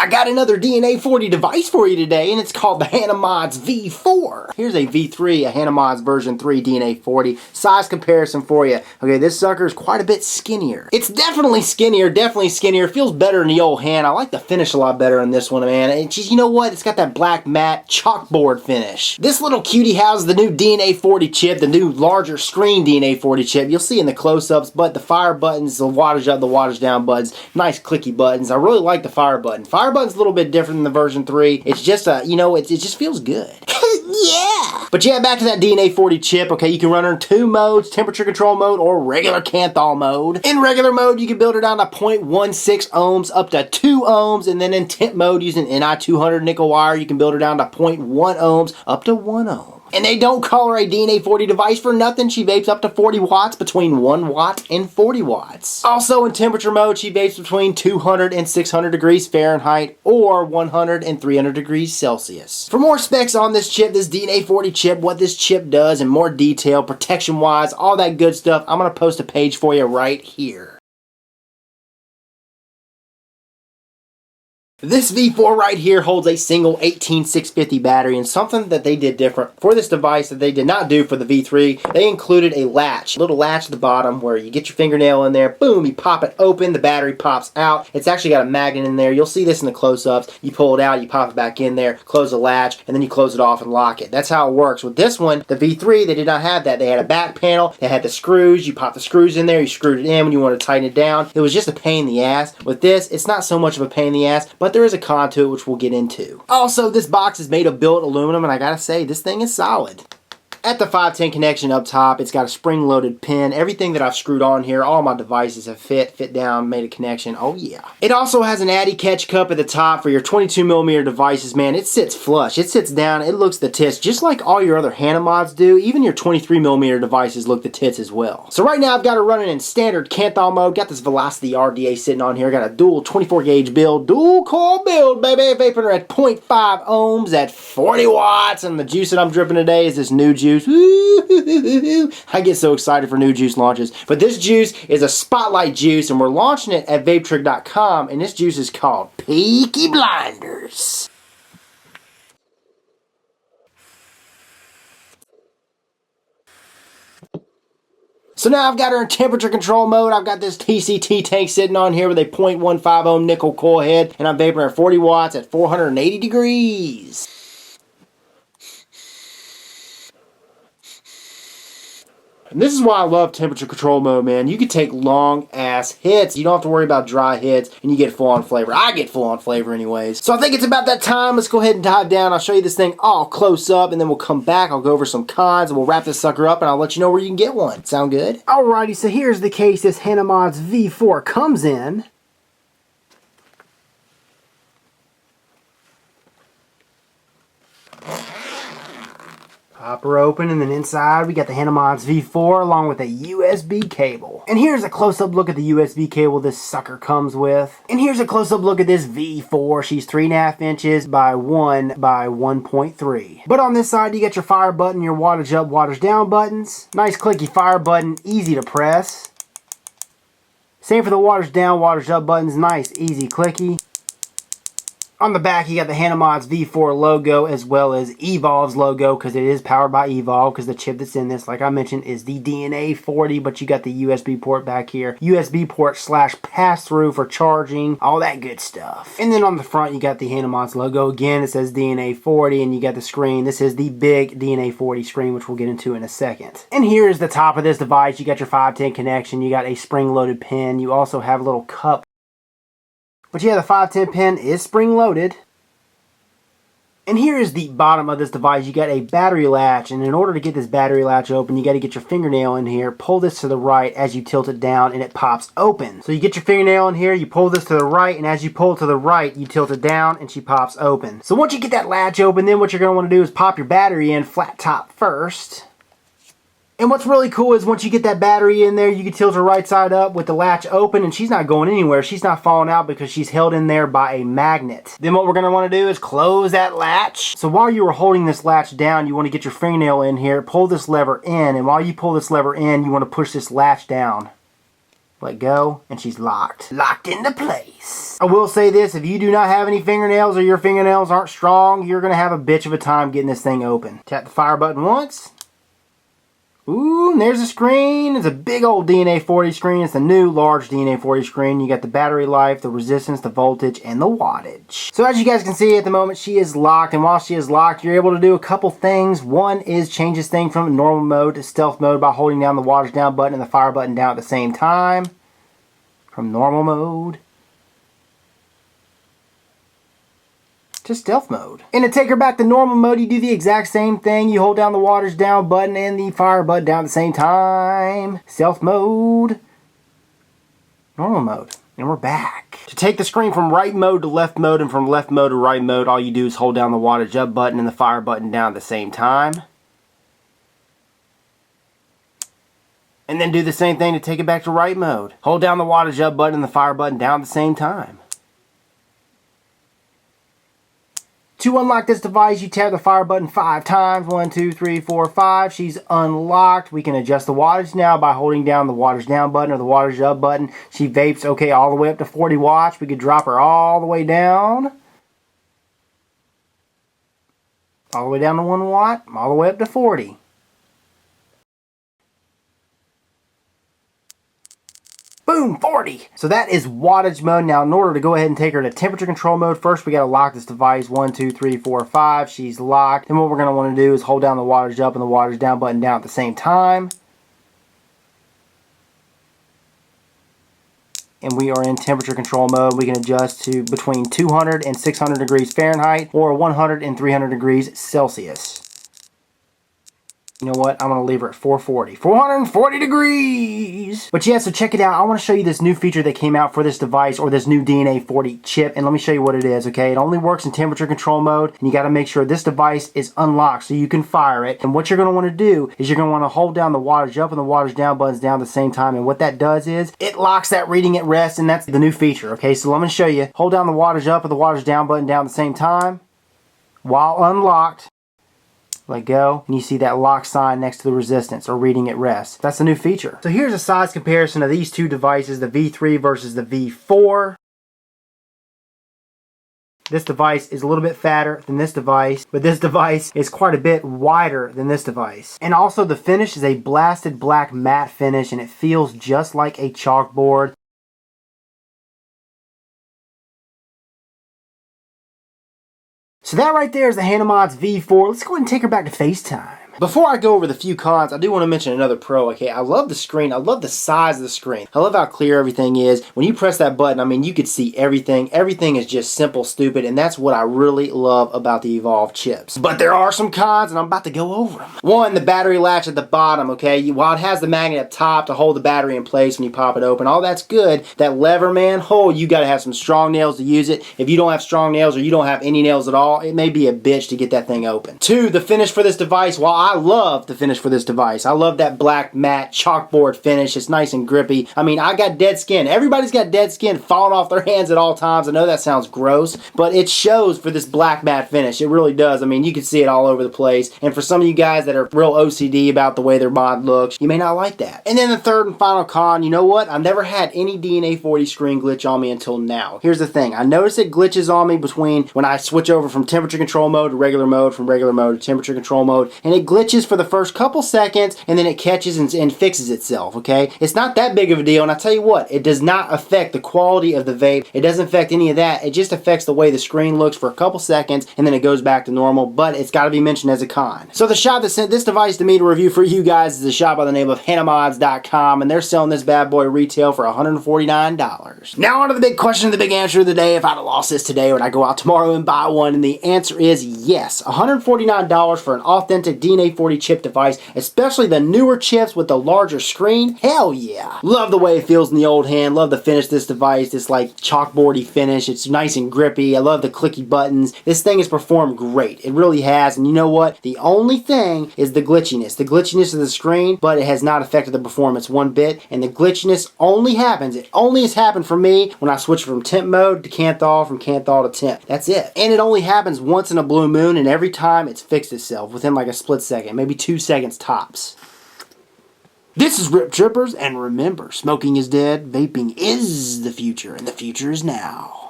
I got another DNA 40 device for you today, and it's called the Hana Modz V4. Here's a V3, a Hana Modz version 3 DNA 40. Size comparison for you. Okay, this sucker is quite a bit skinnier. It's definitely skinnier, Feels better than the old Hana. I like the finish a lot better on this one, man. And just, you know what? It's got that black matte chalkboard finish. This little cutie houses the new DNA 40 chip, the new larger screen DNA 40 chip. You'll see in the close-ups, but the fire buttons, the wattage up, the wattage down buttons, nice clicky buttons. I really like the fire button. Fire button's a little bit different than the version 3. It's just a, you know, it just feels good. Yeah! But yeah, back to that DNA 40 chip. Okay, you can run her in 2 modes, temperature control mode or regular Canthal mode. In regular mode, you can build her down to 0.16 ohms up to 2 ohms, and then in temp mode, using Ni200 nickel wire, you can build her down to 0.1 ohms up to 1 ohm. And they don't call her a DNA 40 device for nothing. She vapes up to 40 watts, between 1 watt and 40 watts. Also in temperature mode, she vapes between 200 and 600 degrees Fahrenheit or 100 and 300 degrees Celsius. For more specs on this chip, this DNA 40 chip, what this chip does in more detail, protection wise, all that good stuff, I'm going to post a page for you right here. This V4 right here holds a single 18650 battery, and something that they did different for this device that they did not do for the V3, they included a latch, a little latch at the bottom where you get your fingernail in there, boom, you pop it open, the battery pops out. It's actually got a magnet in there. You'll see this in the close-ups. You pull it out, you pop it back in there, close the latch, and then you close it off and lock it. That's how it works. With this one, the V3, they did not have that. They had a back panel, they had the screws, you pop the screws in there, you screwed it in when you want to tighten it down. It was just a pain in the ass. With this, it's not so much of a pain in the ass, but there is a con to it, which we'll get into. Also, this box is made of billet aluminum, and I gotta say, this thing is solid. At the 510 connection up top, it's got a spring-loaded pin. Everything that I've screwed on here, all my devices have fit down, made a connection. Oh yeah. It also has an Addy catch cup at the top for your 22mm devices, man. It sits flush. It sits down. It looks the tits, just like all your other Hana Modz do. Even your 23mm devices look the tits as well. So right now, I've got it running in standard Canthal mode. Got this Velocity RDA sitting on here. Got a dual 24-gauge build, dual core build, baby. Vaping her at 0.5 ohms at 40 watts. And the juice that I'm dripping today is this new juice. Woo-hoo-hoo-hoo. I get so excited for new juice launches. But this juice is a Spotlight juice, and we're launching it at vapetrick.com, and this juice is called Peaky Blinders. So now I've got her in temperature control mode. I've got this TCT tank sitting on here with a 0.15 ohm nickel coil head, and I'm vaping her at 40 watts at 480 degrees. And this is why I love temperature control mode, man. You can take long ass hits. You don't have to worry about dry hits, and you get full on flavor. I get full on flavor anyways. So I think it's about that time. Let's go ahead and dive down. I'll show you this thing all close up, and then we'll come back. I'll go over some cons, and we'll wrap this sucker up, and I'll let you know where you can get one. Sound good? Alrighty, so here's the case this Hana Modz V4 comes in. Pop her open, and then inside we got the Hana Modz V4 along with a USB cable. And here's a close-up look at the USB cable this sucker comes with. And here's a close-up look at this V4. She's 3.5 inches by 1 by 1.3. But on this side you got your fire button, your wattage up, wattage down buttons. Nice clicky fire button, easy to press. Same for the wattage down, wattage up buttons, nice, easy, clicky. On the back, you got the Hana Modz V4 logo as well as Evolve's logo, because it is powered by Evolve, because the chip that's in this, like I mentioned, is the DNA 40, but you got the USB port back here. USB port / pass-through for charging, all that good stuff. And then on the front, you got the Hana Modz logo. Again, it says DNA 40, and you got the screen. This is the big DNA 40 screen, which we'll get into in a second. And here's the top of this device. You got your 510 connection. You got a spring-loaded pin. You also have a little cup. But yeah, the 510 pin is spring-loaded. And here is the bottom of this device. You got a battery latch, and in order to get this battery latch open, you got to get your fingernail in here, pull this to the right as you tilt it down, and it pops open. So you get your fingernail in here, you pull this to the right, and as you pull it to the right, you tilt it down, and she pops open. So once you get that latch open, then what you're going to want to do is pop your battery in flat top first. And what's really cool is once you get that battery in there, you can tilt her right side up with the latch open, and she's not going anywhere. She's not falling out because she's held in there by a magnet. Then what we're going to want to do is close that latch. So while you are holding this latch down, you want to get your fingernail in here, pull this lever in, and while you pull this lever in, you want to push this latch down. Let go, and she's locked. Locked into place. I will say this, if you do not have any fingernails or your fingernails aren't strong, you're going to have a bitch of a time getting this thing open. Tap the fire button once. Ooh, and there's a screen. It's a big old DNA 40 screen. It's a new large DNA 40 screen. You got the battery life, the resistance, the voltage, and the wattage. So as you guys can see at the moment, she is locked. And while she is locked, you're able to do a couple things. One is change this thing from normal mode to stealth mode by holding down the wattage down button and the fire button down at the same time. From normal mode to stealth mode. And to take her back to normal mode, you do the exact same thing. You hold down the wattage down button and the fire button down at the same time. Stealth mode, normal mode, and we're back. To take the screen from right mode to left mode and from left mode to right mode, all you do is hold down the wattage up button and the fire button down at the same time. And then do the same thing to take it back to right mode. Hold down the wattage up button and the fire button down at the same time. To unlock this device, you tap the fire button 5 times. 1, 2, 3, 4, 5. She's unlocked. We can adjust the wattage now by holding down the wattage down button or the wattage up button. She vapes, okay, all the way up to 40 watts. We could drop her all the way down. All the way down to 1 watt. All the way up to 40. Boom, 40. So that is wattage mode. Now, in order to go ahead and take her to temperature control mode, first we got to lock this device. 1, 2, 3, 4, 5. She's locked. And what we're going to want to do is hold down the wattage up and the wattage down button down at the same time. And we are in temperature control mode. We can adjust to between 200 and 600 degrees Fahrenheit or 100 and 300 degrees Celsius. You know what? I'm going to leave her at 440. 440 degrees! But yeah, so check it out. I want to show you this new feature that came out for this device, or this new DNA 40 chip. And let me show you what it is, okay? It only works in temperature control mode. And you got to make sure this device is unlocked so you can fire it. And what you're going to want to do is you're going to want to hold down the wattage up and the wattage down buttons down at the same time. And what that does is it locks that reading at rest. And that's the new feature, okay? So let me show you. Hold down the wattage up and the wattage down button down at the same time while unlocked. Let go, and you see that lock sign next to the resistance, or reading at rest. That's the new feature. So here's a size comparison of these two devices, the V3 versus the V4. This device is a little bit fatter than this device, but this device is quite a bit wider than this device. And also the finish is a blasted black matte finish, and it feels just like a chalkboard. So that right there is the Hana Modz V4. Let's go ahead and take her back to FaceTime. Before I go over the few cons, I do want to mention another pro, okay? I love the screen. I love the size of the screen. I love how clear everything is. When you press that button, I mean, you could see everything. Everything is just simple, stupid, and that's what I really love about the Evolve chips. But there are some cons, and I'm about to go over them. One, the battery latch at the bottom, okay? While it has the magnet up top to hold the battery in place when you pop it open, all that's good. That lever, man, you got to have some strong nails to use it. If you don't have strong nails or you don't have any nails at all, it may be a bitch to get that thing open. Two, the finish for this device, while I love the finish for this device. I love that black matte chalkboard finish. It's nice and grippy. I mean, I got dead skin. Everybody's got dead skin falling off their hands at all times. I know that sounds gross, but it shows for this black matte finish. It really does. I mean, you can see it all over the place. And for some of you guys that are real OCD about the way their mod looks, you may not like that. And then the third and final con, you know what? I've never had any DNA 40 screen glitch on me until now. Here's the thing. I notice it glitches on me between when I switch over from temperature control mode to regular mode, from regular mode to temperature control mode, and it glitches for the first couple seconds, and then it catches and fixes itself, okay? It's not that big of a deal, and I tell you what, it does not affect the quality of the vape. It doesn't affect any of that. It just affects the way the screen looks for a couple seconds, and then it goes back to normal, but it's got to be mentioned as a con. So the shop that sent this device to me to review for you guys is a shop by the name of HanaModz.com, and they're selling this bad boy retail for $149. Now on to the big question, the big answer of the day. If I'd have lost this today, would I go out tomorrow and buy one? And the answer is yes. $149 for an authentic DNA 40 chip device, especially the newer chips with the larger screen. Hell yeah. Love the way it feels in the old hand. Love the finish of this device. This like chalkboardy finish. It's nice and grippy. I love the clicky buttons. This thing has performed great. It really has. And you know what? The only thing is the glitchiness. The glitchiness of the screen, but it has not affected the performance one bit. And the glitchiness only happens. It only has happened for me when I switch from temp mode to Canthal, from Canthal to temp. That's it. And it only happens once in a blue moon, and every time it's fixed itself within like a split second, maybe 2 seconds tops. This is Rip Trippers, and remember, smoking is dead, vaping is the future, and the future is now.